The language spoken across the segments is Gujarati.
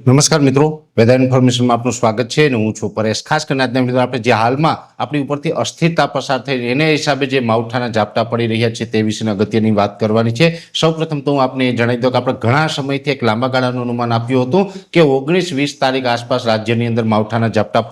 નમસ્કાર મિત્રો, વેધર ઇન્ફોર્મેશનમાં આપનું સ્વાગત છે અને હું છું પરેશ। ખાસ કરીને આજના મિત્રો આપણે જે હાલમાં આપણી ઉપરથી અસ્થિરતા પસાર થઈ એને હિસાબે જે માવઠાના ઝાપટા પડી રહ્યા છે તે વિશેની અગત્યની વાત કરવાની છે। સૌપ્રથમ તો હું આપને જણાવી દઉં કે આપણે ઘણા સમયથી એક લાંબા ગાળાનું અનુમાન આપ્યું હતું કે 19-20 તારીખ આસપાસ રાજ્યની અંદર માવઠાના ઝાપટા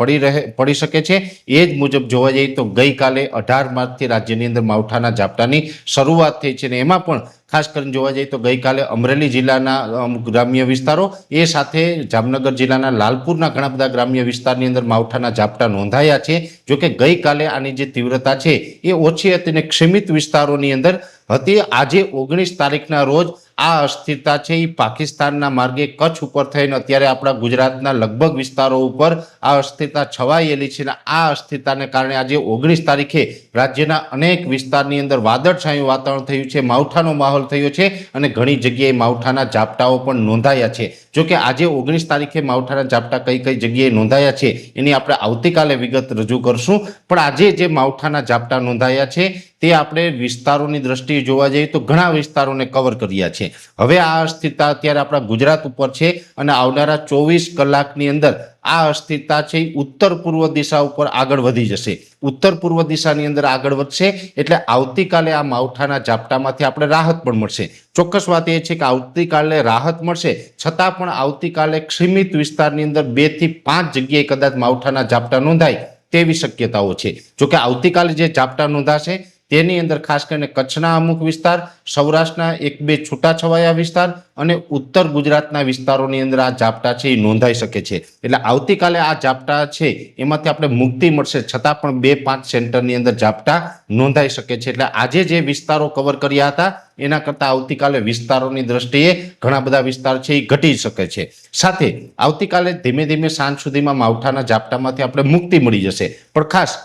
પડી શકે છે। એ જ મુજબ જોવા જઈએ તો ગઈકાલે 18 માર્ચથી રાજ્યની અંદર માવઠાના ઝાપટાની શરૂઆત થઈ છે અને એમાં પણ ખાસ કરીને જોવા જઈએ તો ગઈકાલે અમરેલી જિલ્લાના ગ્રામ્ય વિસ્તારો એ સાથે જામનગર જિલ્લાના લાલપુરના ઘણા બધા ગ્રામ્ય વિસ્તારની અંદર માવઠાના ઝાપટા નોંધાયા છે। જોકે ગઈકાલે આની જે તીવ્રતા છે એ ઓછી હતી અને ક્ષીમિત વિસ્તારોની અંદર હતી। આજે 19 તારીખના રોજ આ અસ્થિરતા છે એ પાકિસ્તાનના માર્ગે કચ્છ ઉપર થઈને અત્યારે આપણા ગુજરાતના લગભગ વિસ્તારો ઉપર આ અસ્થિરતા છવાયેલી છે અને આ અસ્થિરતાને કારણે આજે 19 તારીખે રાજ્યના અનેક વિસ્તારની અંદર વાદળછાયું વાતાવરણ થયું છે, માવઠાનો માહોલ થયો છે અને ઘણી જગ્યાએ માવઠાના ઝાપટાઓ પણ નોંધાયા છે। જોકે આજે 19 તારીખે માવઠાના ઝાપટા કઈ કઈ જગ્યાએ નોંધાયા છે એની આપણે આવતીકાલે વિગત રજૂ કરશું, પણ આજે જે માવઠાના ઝાપટા નોંધાયા છે તે આપણે વિસ્તારોની દ્રષ્ટિએ જોવા જઈએ તો ઘણા વિસ્તારોને કવર કર્યા છે। હવે આ અસ્થિરતા અત્યારે આપણા ગુજરાત ઉપર છે અને આવનારા 24 કલાકની અંદર આ અસ્થિરતા છે ઉત્તર પૂર્વ દિશા ઉપર આગળ વધી જશે। ઉત્તર પૂર્વ દિશાની અંદર આગળ વધશે એટલે આવતીકાલે આ માવઠાના ઝાપટામાંથી આપણે રાહત પણ મળશે। ચોક્કસ વાત એ છે કે આવતીકાલે રાહત મળશે છતાં પણ આવતીકાલે ક્ષીમિત વિસ્તારની અંદર 2 થી 5 જગ્યાએ કદાચ માવઠાના ઝાપટા નોંધાય તેવી શક્યતાઓ છે। જોકે આવતીકાલે જે ઝાપટા નોંધાશે તેની અંદર ખાસ કરીને કચ્છના અમુક વિસ્તાર, સૌરાષ્ટ્રના 1-2 છૂટાછવાયા વિસ્તાર અને ઉત્તર ગુજરાતના વિસ્તારોની અંદર આ ઝાપટા છે એ નોંધાઈ શકે છે। એટલે આવતીકાલે આ ઝાપટા છે એમાંથી આપણે મુક્તિ મળશે છતાં પણ 2-5 સેન્ટરની અંદર ઝાપટા નોંધાઈ શકે છે। એટલે આજે જે વિસ્તારો કવર કર્યા હતા એના કરતાં આવતીકાલે વિસ્તારોની દ્રષ્ટિએ ઘણા બધા વિસ્તાર છે એ ઘટી શકે છે। સાથે આવતીકાલે ધીમે ધીમે સાંજ સુધીમાં માવઠાના ઝાપટામાંથી આપણે મુક્તિ મળી જશે, પણ ખાસ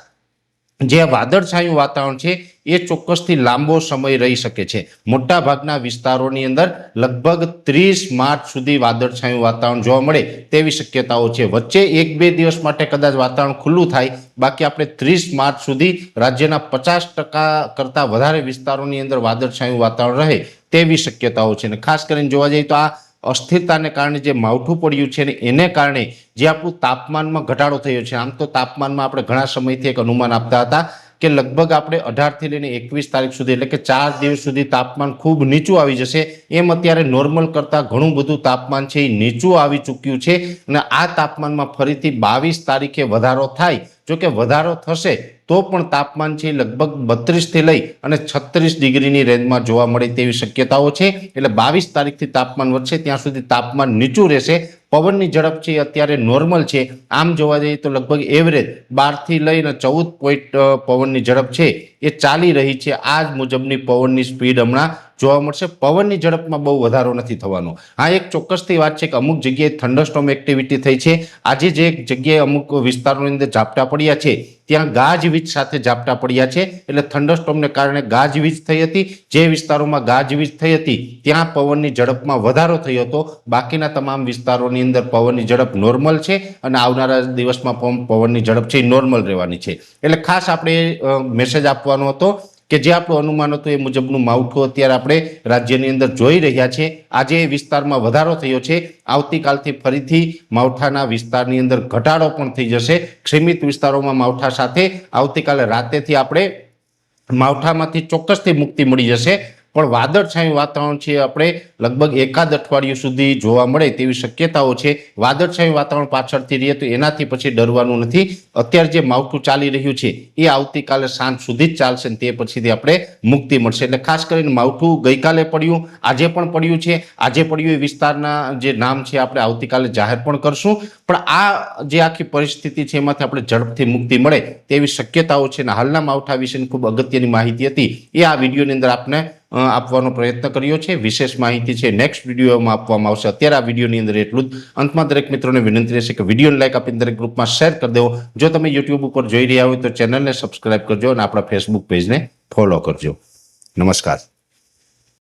જે વાદળછાયું વાતાવરણ છે એ ચોક્કસથી લાંબો સમય રહી શકે છે। મોટા ભાગના વિસ્તારોની અંદર લગભગ 30 માર્ચ સુધી વાદળછાયું વાતાવરણ જોવા મળે તેવી શક્યતાઓ છે। વચ્ચે 1-2 દિવસ માટે કદાચ વાતાવરણ ખુલ્લું થાય, બાકી આપણે 30 માર્ચ સુધી રાજ્યના 50% કરતાં વધારે વિસ્તારોની અંદર વાદળછાયું વાતાવરણ રહે તેવી શક્યતાઓ છે। અને ખાસ કરીને જોવા જઈએ તો આ અસ્થિરતાને કારણે જે માવઠું પડ્યું છે ને એને કારણે જે આપણું તાપમાનમાં ઘટાડો થયો છે। આમ તો તાપમાનમાં આપણે ઘણા સમયથી એક અનુમાન આપતા હતા કે લગભગ આપણે 18 થી લઈને 21 તારીખ સુધી એટલે કે 4 દિવસ સુધી તાપમાન ખૂબ નીચું આવી જશે। એમ અત્યારે નોર્મલ કરતાં ઘણું બધું તાપમાન છે એ નીચું આવી ચૂક્યું છે અને આ તાપમાનમાં ફરીથી 22 તારીખે વધારો થાય। જોકે વધારો થશે તો પણ તાપમાન છે લગભગ 32 થી લઈ અને 36 ડિગ્રીની રેન્જમાં જોવા મળે તેવી શક્યતાઓ છે। એટલે 22 તારીખથી તાપમાન વધશે ત્યાં સુધી તાપમાન નીચું રહેશે। પવનની ઝડપ છે અત્યારે નોર્મલ છે, આમ જોવા જઈએ તો લગભગ એવરેજ 12 થી લઈને 14 પોઈન્ટ પવનની ઝડપ છે એ ચાલી રહી છે। આ જ મુજબની પવનની સ્પીડ હમણાં જોવા મળશે। પવનની ઝડપમાં બહુ વધારો નથી થવાનો। આ એક ચોક્કસથી વાત છે કે અમુક જગ્યાએ થંડરસ્ટોર્મ એક્ટિવિટી થઈ છે। આજે જે એક જગ્યાએ અમુક વિસ્તારોની અંદર ઝાપટા પડ્યા છે ત્યાં ગાજવીજ સાથે ઝાપટા પડ્યા છે એટલે થંડરસ્ટોર્મને કારણે ગાજવીજ થઈ હતી। જે વિસ્તારોમાં ગાજવીજ થઈ હતી ત્યાં પવનની ઝડપમાં વધારો થયો હતો, બાકીના તમામ વિસ્તારોની અંદર પવનની ઝડપ નોર્મલ છે અને આવનારા દિવસમાં પવનની ઝડપ છે એ નોર્મલ રહેવાની છે। એટલે ખાસ આપણે મેસેજ આપવાનો હતો કે જે આપણું અનુમાન હતું એ મુજબનું માવઠું અત્યારે આપણે રાજ્યની અંદર જોઈ રહ્યા છે। આજે વિસ્તારમાં વધારો થયો છે, આવતીકાલથી ફરીથી માવઠાના વિસ્તારની અંદર ઘટાડો પણ થઈ જશે। ક્ષીમિત વિસ્તારોમાં માવઠા સાથે આવતીકાલે રાતેથી આપણે માવઠામાંથી ચોક્કસથી મુક્તિ મળી જશે, પણ વાદળછાયું વાતાવરણ છે આપણે લગભગ એકાદ અઠવાડિયું સુધી જોવા મળે તેવી શક્યતાઓ છે। વાદળછાયું વાતાવરણ પાછળથી રહીએ તો એનાથી પછી ડરવાનું નથી। અત્યારે જે માવઠું ચાલી રહ્યું છે એ આવતીકાલે સાંજ સુધી જ ચાલશે ને તે પછીથી આપણે મુક્તિ મળશે। એટલે ખાસ કરીને માવઠું ગઈકાલે પડ્યું, આજે પણ પડ્યું છે। આજે પડ્યું એ વિસ્તારના જે નામ છે આપણે આવતીકાલે જાહેર પણ કરશું, પણ આ જે આખી પરિસ્થિતિ છે એમાંથી આપણે ઝડપથી મુક્તિ મળે તેવી શક્યતાઓ છે। અને હાલના માવઠા વિશેની ખૂબ અગત્યની માહિતી હતી એ આ વિડીયોની અંદર આપણે આપવાનો પ્રયત્ન કર્યો છે। વિશેષ માહિતી છે નેક્સ્ટ વિડીયોમાં આપવામાં આવશે। અત્યારે આ વિડીયોની અંદર એટલું જ। અંતમાં દરેક મિત્રોને વિનંતી રહેશે કે વિડીયોને લાઈક આપીને દરેક ગ્રુપમાં શેર કરી દેવો। જો તમે યુટ્યુબ ઉપર જોઈ રહ્યા હોય તો ચેનલને સબસ્ક્રાઇબ કરજો અને આપણા ફેસબુક પેજને ફોલો કરજો। નમસ્કાર।